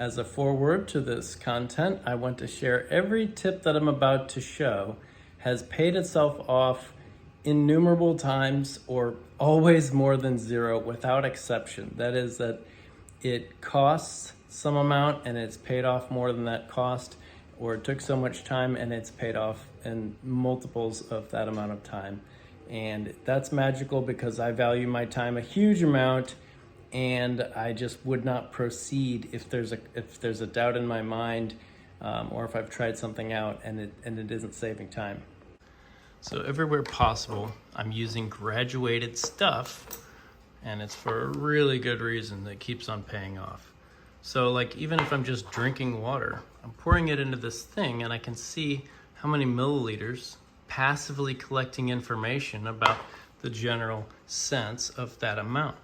As a foreword to this content, I want to share every tip that I'm about to show has paid itself off innumerable times or always more than zero without exception. That is that it costs some amount and it's paid off more than that cost, or it took so much time and it's paid off in multiples of that amount of time. And that's magical because I value my time a huge amount, and I just would not proceed if there's a doubt in my mind, or if I've tried something out and it isn't saving time. So everywhere possible, I'm using graduated stuff, and it's for a really good reason that keeps on paying off. So like, even if I'm just drinking water, I'm pouring it into this thing and I can see how many milliliters, passively collecting information about the general sense of that amount.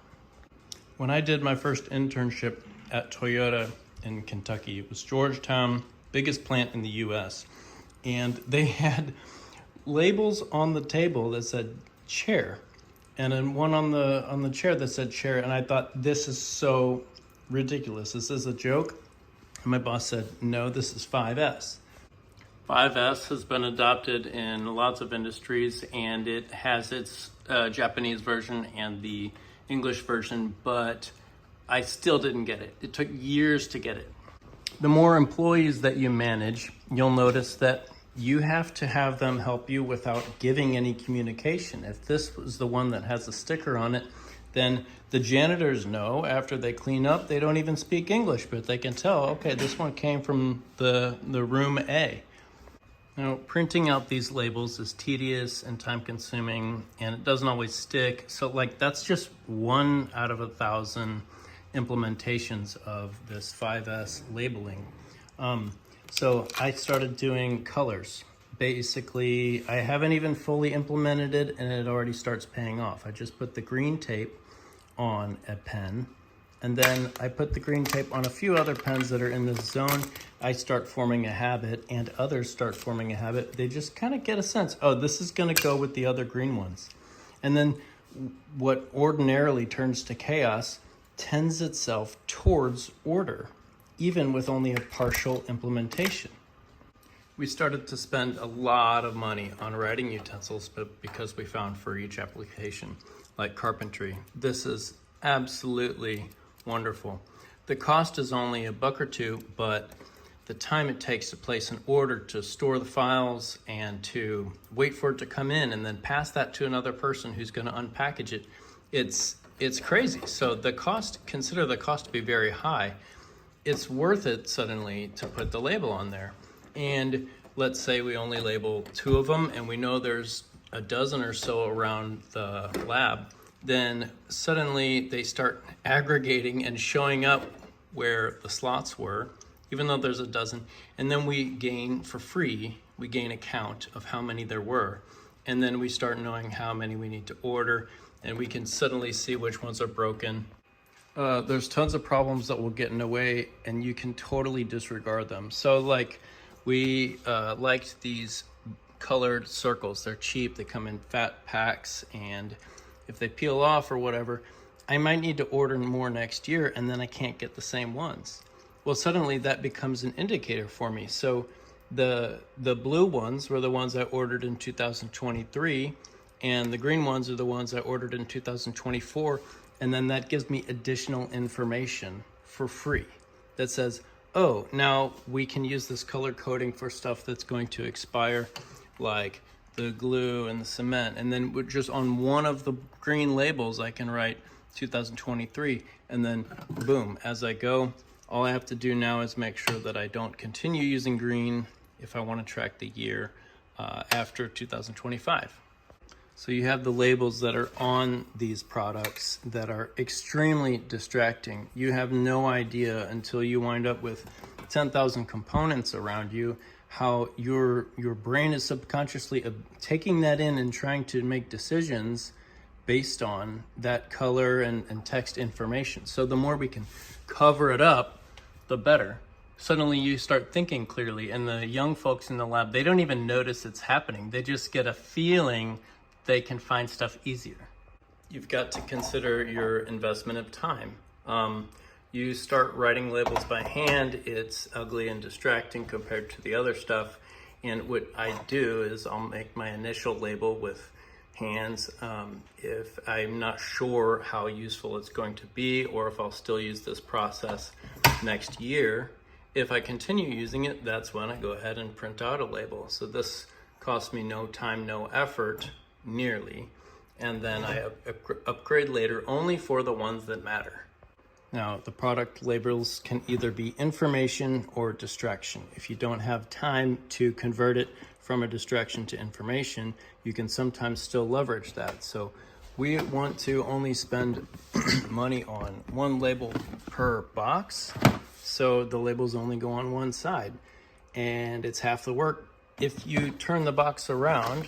When I did my first internship at Toyota in Kentucky, it was Georgetown, biggest plant in the US, and they had labels on the table that said chair, and then one on the chair that said chair, and I thought, this is so ridiculous. This is a joke. And my boss said, no, this is 5S. 5S has been adopted in lots of industries, and it has its Japanese version and the English version, but I still didn't get it. It took years to get it. The more employees that you manage, you'll notice that you have to have them help you without giving any communication. If this was the one that has a sticker on it, then the janitors know after they clean up, they don't even speak English, but they can tell, okay, this one came from the room A. Now, printing out these labels is tedious and time consuming, and it doesn't always stick. So like, that's just 1 out of 1,000 implementations of this 5S labeling. So I started doing colors. Basically, I haven't even fully implemented it and it already starts paying off. I just put the green tape on a pen, and then I put the green tape on a few other pens that are in this zone. I start forming a habit and others start forming a habit. They just kind of get a sense, oh, this is gonna go with the other green ones. And then what ordinarily turns to chaos tends itself towards order, even with only a partial implementation. We started to spend a lot of money on writing utensils, but because we found for each application, like carpentry, this is absolutely wonderful. The cost is only $1 or $2, but the time it takes to place an order, to store the files, and to wait for it to come in, and then pass that to another person who's gonna unpackage it, it's crazy. So the cost, consider the cost to be very high. It's worth it suddenly to put the label on there. And let's say we only label 2 of them and we know there's a dozen or so around the lab, then suddenly they start aggregating and showing up where the slots were, even though there's a dozen. And then we gain, for free, we gain a count of how many there were. And then we start knowing how many we need to order, and we can suddenly see which ones are broken. There's tons of problems that will get in the way and you can totally disregard them. So like, we liked these colored circles. They're cheap, they come in fat packs, and if they peel off or whatever, I might need to order more next year and then I can't get the same ones. Well, suddenly that becomes an indicator for me. So the blue ones were the ones I ordered in 2023, and the green ones are the ones I ordered in 2024. And then that gives me additional information for free that says, oh, now we can use this color coding for stuff that's going to expire, like the glue and the cement. And then just on one of the green labels, I can write 2023, and then boom, as I go, all I have to do now is make sure that I don't continue using green if I want to track the year after 2025. So you have the labels that are on these products that are extremely distracting. You have no idea until you wind up with 10,000 components around you how your brain is subconsciously taking that in and trying to make decisions based on that color and text information. So the more we can cover it up, the better. Suddenly you start thinking clearly, and the young folks in the lab, they don't even notice it's happening. They just get a feeling they can find stuff easier. You've got to consider your investment of time. you start writing labels by hand, it's ugly and distracting compared to the other stuff. And what I do is I'll make my initial label with hands if I'm not sure how useful it's going to be, or if I'll still use this process next year. If I continue using it, that's when I go ahead and print out a label. So this costs me no time, no effort, nearly. And then I upgrade later only for the ones that matter. Now, the product labels can either be information or distraction. If you don't have time to convert it from a distraction to information, you can sometimes still leverage that. So we want to only spend money on one label per box. So the labels only go on one side, and it's half the work. If you turn the box around,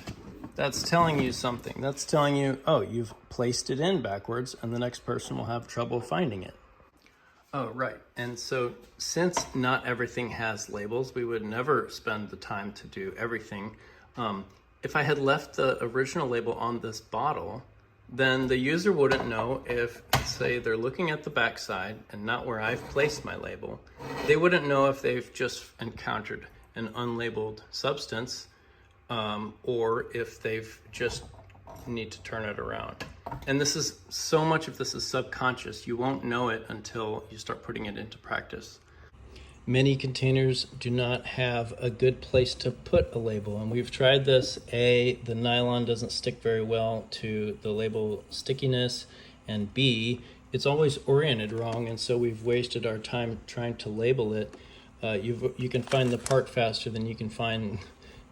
that's telling you something. That's telling you, oh, you've placed it in backwards, and the next person will have trouble finding it. Oh, right. And so since not everything has labels, we would never spend the time to do everything. If I had left the original label on this bottle, then the user wouldn't know if, say, they're looking at the backside and not where I've placed my label. They wouldn't know if they've just encountered an unlabeled substance, or if they've just need to turn it around. And this is, so much of this is subconscious. You won't know it until you start putting it into practice. Many containers do not have a good place to put a label, and we've tried this. The nylon doesn't stick very well to the label stickiness, and B, it's always oriented wrong, and so we've wasted our time trying to label it. You can find the part faster than you can find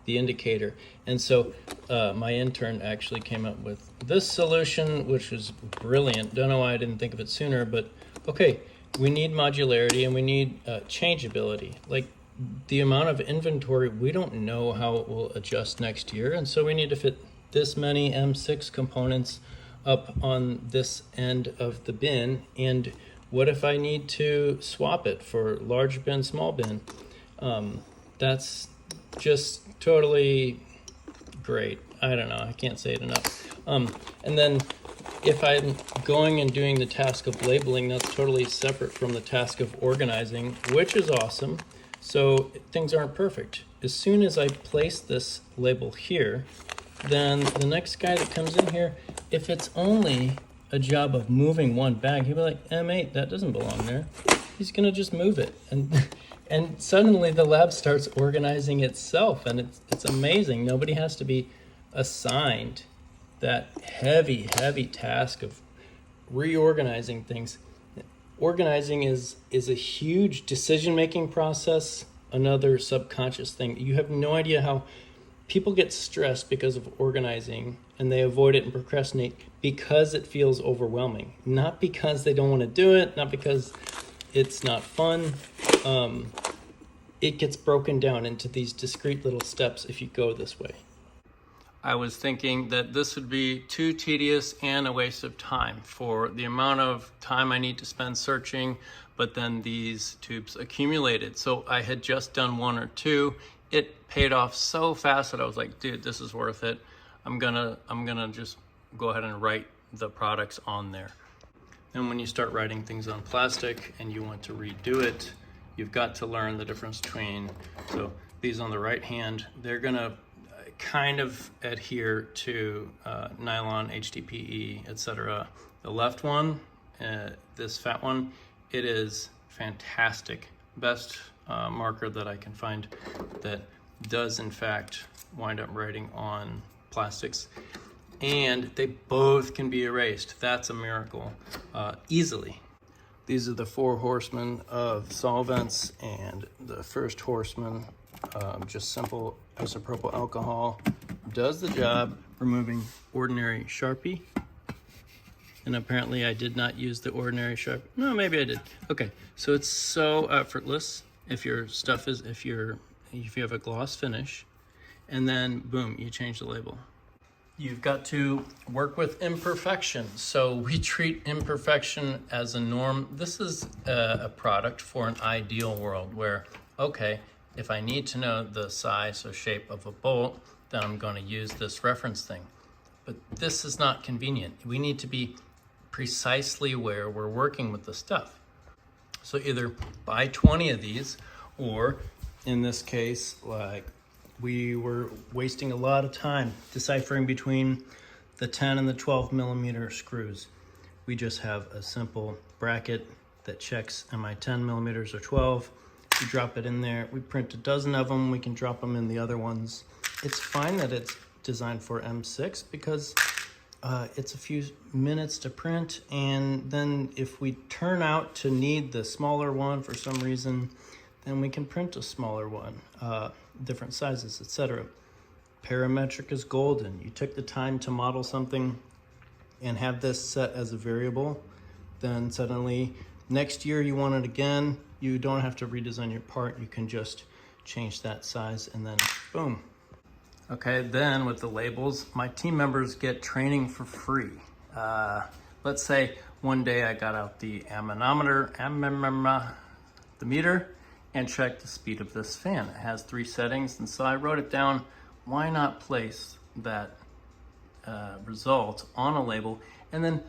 the indicator. And so my intern actually came up with this solution, which was brilliant. Don't know why I didn't think of it sooner, but okay, we need modularity and we need changeability. Like the amount of inventory, we don't know how it will adjust next year, and so we need to fit this many M6 components up on this end of the bin. And what if I need to swap it for large bin, small bin? That's just totally great. I don't know, I can't say it enough. And then if I'm going and doing the task of labeling, that's totally separate from the task of organizing, which is awesome. So things aren't perfect. As soon as I place this label here, then the next guy that comes in here, if it's only a job of moving one bag, he'll be like, M8, that doesn't belong there. He's gonna just move it. And suddenly the lab starts organizing itself, and it's amazing. Nobody has to be assigned that heavy task of reorganizing things. Organizing is a huge decision-making process, another subconscious thing. You have no idea how people get stressed because of organizing, and they avoid it and procrastinate because it feels overwhelming, not because they don't want to do it, not because it's not fun. It gets broken down into these discrete little steps if you go this way. I was thinking that this would be too tedious and a waste of time for the amount of time I need to spend searching, but then these tubes accumulated. So I had just done one or two. It paid off so fast that I was like, dude, this is worth it. I'm gonna just go ahead and write the products on there. And when you start writing things on plastic and you want to redo it, you've got to learn the difference between, so these on the right hand, they're gonna kind of adhere to nylon, HDPE, etc. The left one, this fat one, it is fantastic. Best marker that I can find that does in fact wind up writing on plastics. And they both can be erased. That's a miracle, easily. These are the 4 horsemen of solvents, and the first horseman, just simple isopropyl alcohol, does the job removing ordinary Sharpie. And apparently I did not use the ordinary Sharpie. No, maybe I did. Okay, so it's so effortless if your stuff is, if you have a gloss finish, and then boom, you change the label. You've got to work with imperfection. So we treat imperfection as a norm. This is a product for an ideal world where, okay, if I need to know the size or shape of a bolt, then I'm going to use this reference thing. But this is not convenient. We need to be precisely where we're working with the stuff. So either buy 20 of these, or in this case, like we were wasting a lot of time deciphering between the 10 and the 12 millimeter screws. We just have a simple bracket that checks, am I 10 millimeters or 12? We drop it in there. We print a dozen of them. We can drop them in the other ones. It's fine that it's designed for M6 because it's a few minutes to print, and then if we turn out to need the smaller one for some reason, then we can print a smaller one, different sizes, etc. Parametric is golden. You took the time to model something and have this set as a variable, then suddenly next year you want it again, you don't have to redesign your part. You can just change that size and then boom. Okay, then with the labels, my team members get training for free. Let's say one day I got out the the meter, and checked the speed of this fan. It has 3 settings, and so I wrote it down. Why not place that result on a label? And then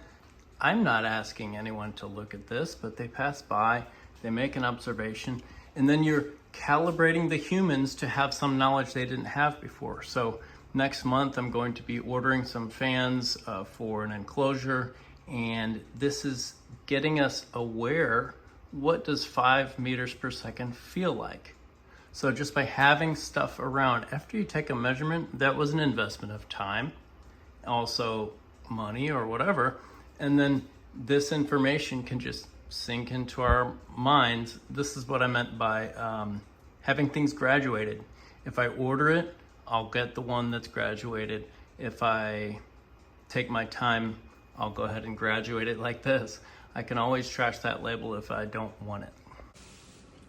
I'm not asking anyone to look at this, but they pass by, they make an observation, and then you're calibrating the humans to have some knowledge they didn't have before. So next month I'm going to be ordering some fans for an enclosure, and this is getting us aware, what does 5 meters per second feel like? So just by having stuff around, after you take a measurement, that was an investment of time, also money or whatever, and then this information can just sink into our minds. This is what I meant by having things graduated. If I order it, I'll get the one that's graduated. If I take my time, I'll go ahead and graduate it like this. I can always trash that label if I don't want it.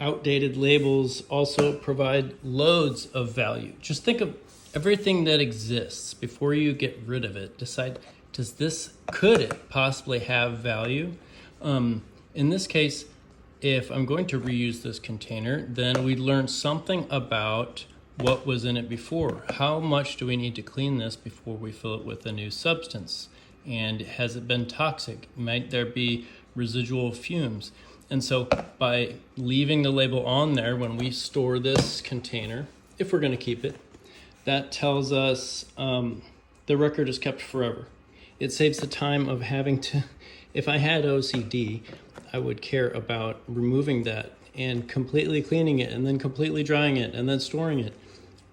Outdated labels also provide loads of value. Just think of everything that exists before you get rid of it. Decide, could it possibly have value? In this case, if I'm going to reuse this container, then we learn something about what was in it before. How much do we need to clean this before we fill it with a new substance? And has it been toxic? Might there be residual fumes? And so by leaving the label on there when we store this container, if we're going to keep it, that tells us the record is kept forever. It saves the time of having to, if I had OCD, I would care about removing that and completely cleaning it and then completely drying it and then storing it.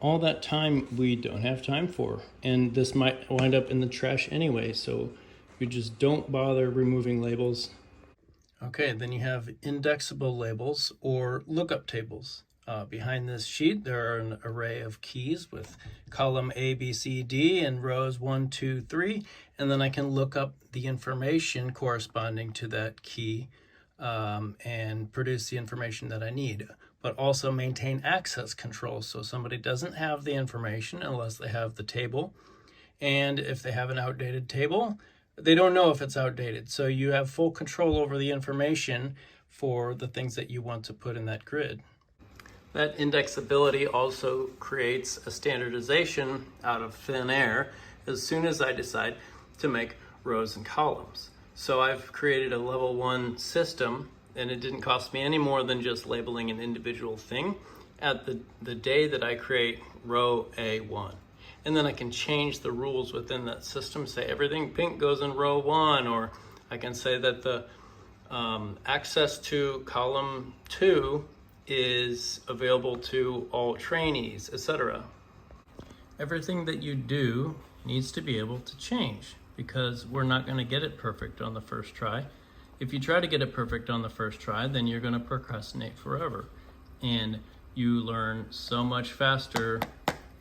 All that time we don't have time for, and this might wind up in the trash anyway, so we just don't bother removing labels. Okay, then you have indexable labels or lookup tables. Behind this sheet, there are an array of keys with column A, B, C, D, and rows 1, 2, 3, and then I can look up the information corresponding to that key and produce the information that I need, but also maintain access control so somebody doesn't have the information unless they have the table, and if they have an outdated table, they don't know if it's outdated. So you have full control over the information for the things that you want to put in that grid. That indexability also creates a standardization out of thin air as soon as I decide to make rows and columns. So I've created a level 1 system, and it didn't cost me any more than just labeling an individual thing at the day that I create row A1. And then I can change the rules within that system, say everything pink goes in row 1, or I can say that the access to column 2 is available to all trainees, etc. Everything that you do needs to be able to change because we're not going to get it perfect on the first try. If you try to get it perfect on the first try, then you're going to procrastinate forever. And you learn so much faster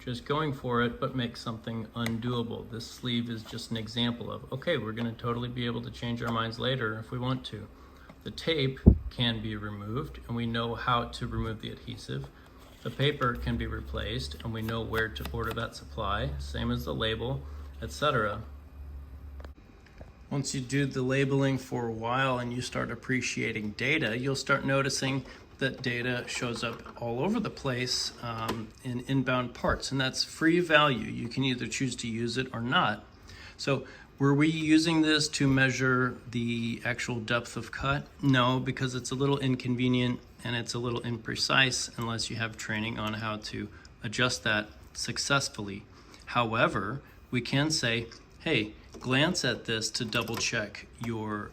just going for it, but make something undoable. This sleeve is just an example of, okay, we're going to totally be able to change our minds later if we want to. The tape can be removed, and we know how to remove the adhesive. The paper can be replaced, and we know where to order that supply, same as the label, etc. Once you do the labeling for a while and you start appreciating data, you'll start noticing that data shows up all over the place in inbound parts, and that's free value. You can either choose to use it or not. So Were we using this to measure the actual depth of cut? No, because it's a little inconvenient and it's a little imprecise unless you have training on how to adjust that successfully. However, we can say, hey, glance at this to double check your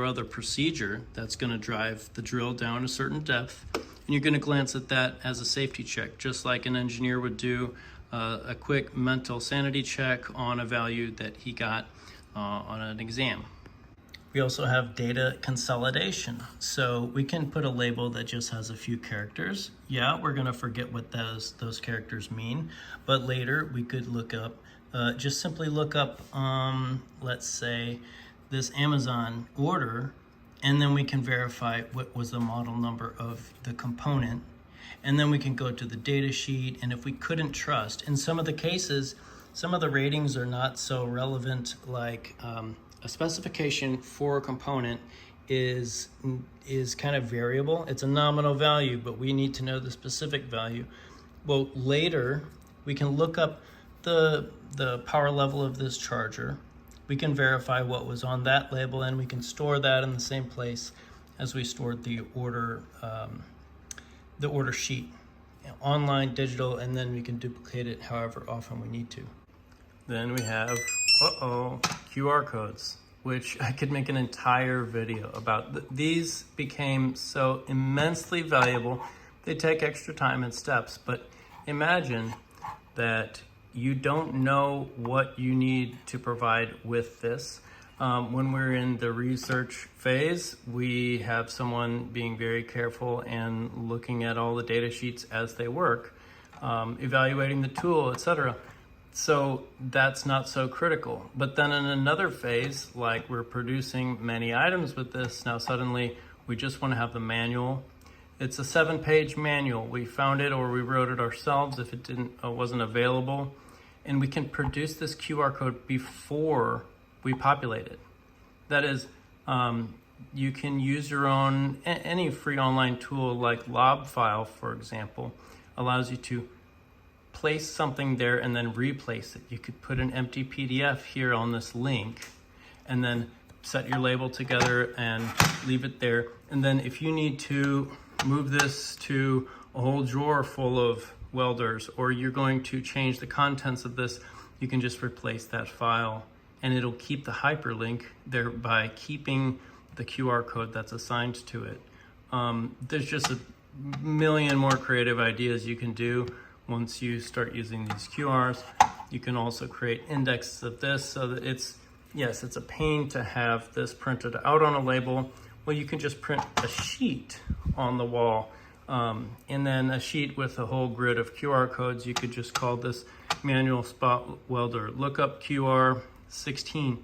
other procedure that's going to drive the drill down a certain depth. And you're going to glance at that as a safety check, just like an engineer would do a quick mental sanity check on a value that he got on an exam. We also have data consolidation. So we can put a label that just has a few characters. Yeah, we're gonna forget what those characters mean, but later we could look up, just simply look up, let's say, this Amazon order, and then we can verify what was the model number of the component. And then we can go to the data sheet, and if we couldn't trust, in some of the cases, some of the ratings are not so relevant, like a specification for a component is kind of variable. It's a nominal value, but we need to know the specific value. Well, later we can look up the power level of this charger. We can verify what was on that label, and we can store that in the same place as we stored the order sheet, online, digital, and then we can duplicate it however often we need to. Then we have, QR codes, which I could make an entire video about. These became so immensely valuable. They take extra time and steps, but imagine that you don't know what you need to provide with this. When we're in the research phase, we have someone being very careful and looking at all the data sheets as they work, evaluating the tool, etc. So that's not so critical. But then in another phase, like we're producing many items with this, now suddenly we just want to have the manual. It's a 7-page manual. We found it or we wrote it ourselves if it wasn't available. And we can produce this QR code before we populate it. That is, you can use your own, any free online tool like LobFile, for example, allows you to place something there and then replace it. You could put an empty PDF here on this link and then set your label together and leave it there. And then if you need to move this to a whole drawer full of welders, or you're going to change the contents of this, you can just replace that file and it'll keep the hyperlink there by keeping the QR code that's assigned to it. There's just a million more creative ideas you can do once you start using these QRs. You can also create indexes of this so that it's a pain to have this printed out on a label. Well, you can just print a sheet on the wall, and then a sheet with a whole grid of QR codes. You could just call this manual spot welder, look up QR 16,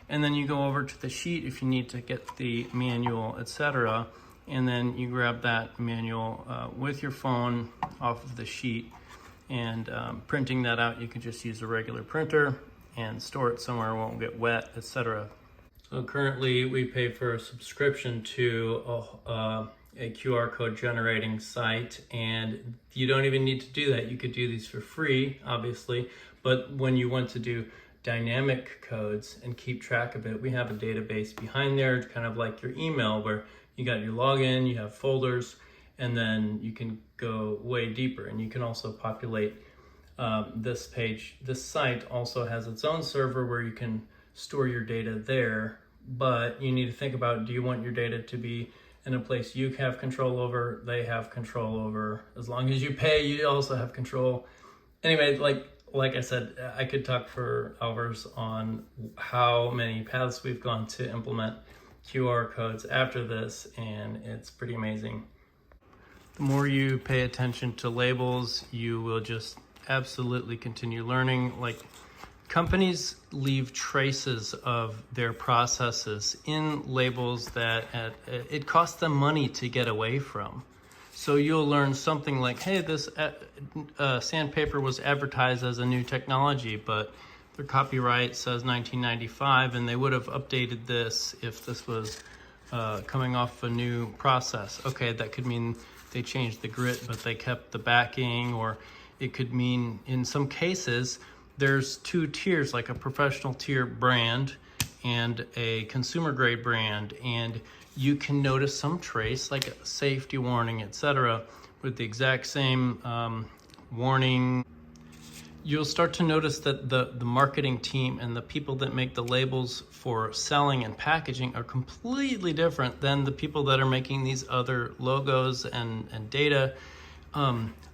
and then you go over to the sheet if you need to get the manual, etc. And then you grab that manual with your phone off of the sheet, and printing that out, you can just use a regular printer and store it somewhere it won't get wet, etc. So currently we pay for a subscription to a QR code generating site, and you don't even need to do that. You could do these for free, obviously, but when you want to do dynamic codes and keep track of it, we have a database behind there, kind of like your email, where you got your login, you have folders, and then you can go way deeper. And you can also populate this page. This site also has its own server where you can store your data there, but you need to think about, do you want your data to be in a place you have control over, they have control over? As long as you pay, you also have control. Anyway, like I said, I could talk for hours on how many paths we've gone to implement QR codes after this, and it's pretty amazing. The more you pay attention to labels, you will just absolutely continue learning. Like, companies leave traces of their processes in labels that it costs them money to get away from. So you'll learn something like, hey, this sandpaper was advertised as a new technology, but their copyright says 1995, and they would have updated this if this was coming off a new process. Okay, that could mean they changed the grit, but they kept the backing, or it could mean, in some cases, there's two tiers, like a professional tier brand and a consumer grade brand, and you can notice some trace like a safety warning, etc., with the exact same warning. You'll start to notice that the marketing team and the people that make the labels for selling and packaging are completely different than the people that are making these other logos and data.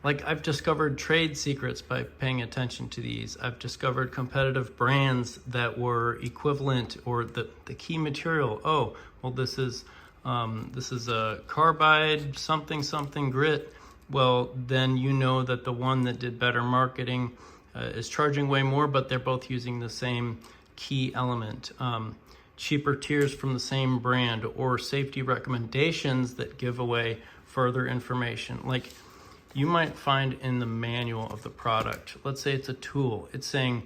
Like I've discovered trade secrets by paying attention to these. I've discovered competitive brands that were equivalent, or the key material. Oh, well, this is a carbide something grit. Well, then you know that the one that did better marketing is charging way more, but they're both using the same key element. Cheaper tiers from the same brand, or safety recommendations that give away further information. Like you might find in the manual of the product, let's say it's a tool, it's saying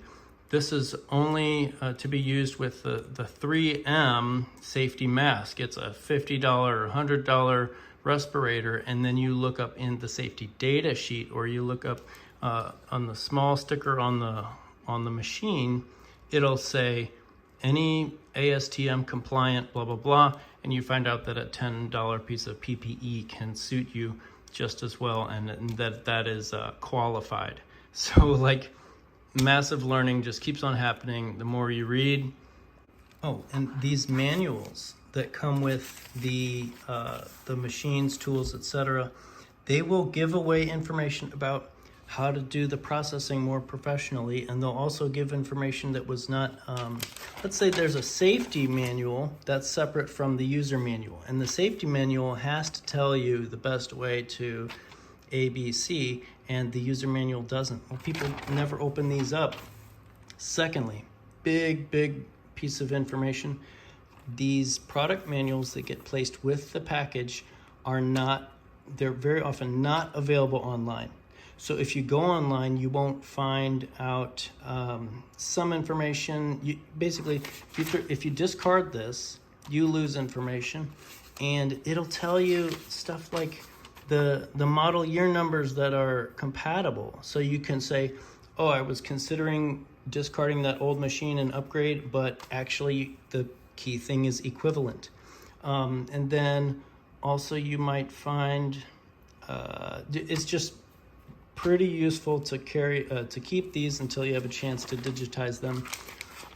this is only to be used with the 3M safety mask. It's a $50 or $100 respirator, and then you look up in the safety data sheet, or you look up on the small sticker on the machine, it'll say any ASTM compliant blah blah blah, and you find out that a $10 piece of PPE can suit you just as well, and that is qualified. So like massive learning just keeps on happening the more you read. Oh, and these manuals that come with the machines, tools, etc., they will give away information about how to do the processing more professionally, and they'll also give information that was not, let's say there's a safety manual that's separate from the user manual, and the safety manual has to tell you the best way to ABC, and the user manual doesn't. Well, people never open these up. Secondly, big piece of information, these product manuals that get placed with the package they're very often not available online. So if you go online, you won't find out some information. Basically, if you discard this, you lose information, and it'll tell you stuff like the model year numbers that are compatible. So you can say, oh, I was considering discarding that old machine and upgrade, but actually the key thing is equivalent. And then also you might find, it's just pretty useful to keep these until you have a chance to digitize them.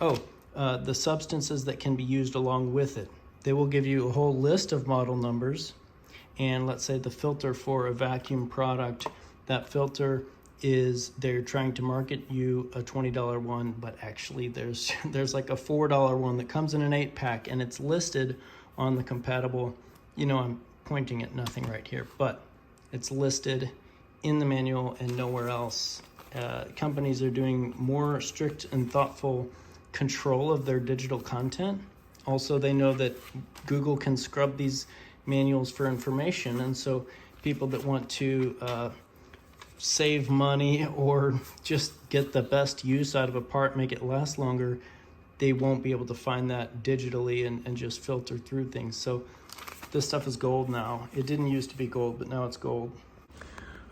Oh, the substances that can be used along with it. They will give you a whole list of model numbers, and let's say the filter for a vacuum product, that filter they're trying to market you a $20 one, but actually there's like a $4 one that comes in an 8-pack, and it's listed on the compatible, I'm pointing at nothing right here, but it's listed in the manual and nowhere else. Companies are doing more strict and thoughtful control of their digital content. Also, they know that Google can scrub these manuals for information, and so people that want to save money or just get the best use out of a part, make it last longer, they won't be able to find that digitally and just filter through things. So this stuff is gold now. It didn't used to be gold, but now it's gold.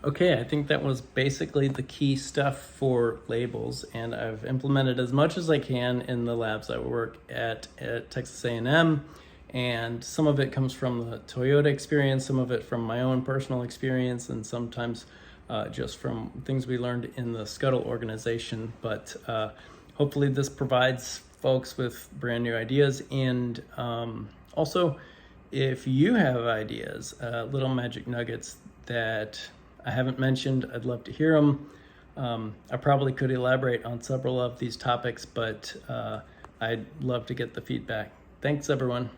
Okay, I think that was basically the key stuff for labels, and I've implemented as much as I can in the labs I work at Texas A&M, and some of it comes from the Toyota experience, some of it from my own personal experience, and sometimes just from things we learned in the Scuttle organization. But hopefully this provides folks with brand new ideas, and also if you have ideas, little magic nuggets that I haven't mentioned, I'd love to hear them. I probably could elaborate on several of these topics, but I'd love to get the feedback. Thanks, everyone.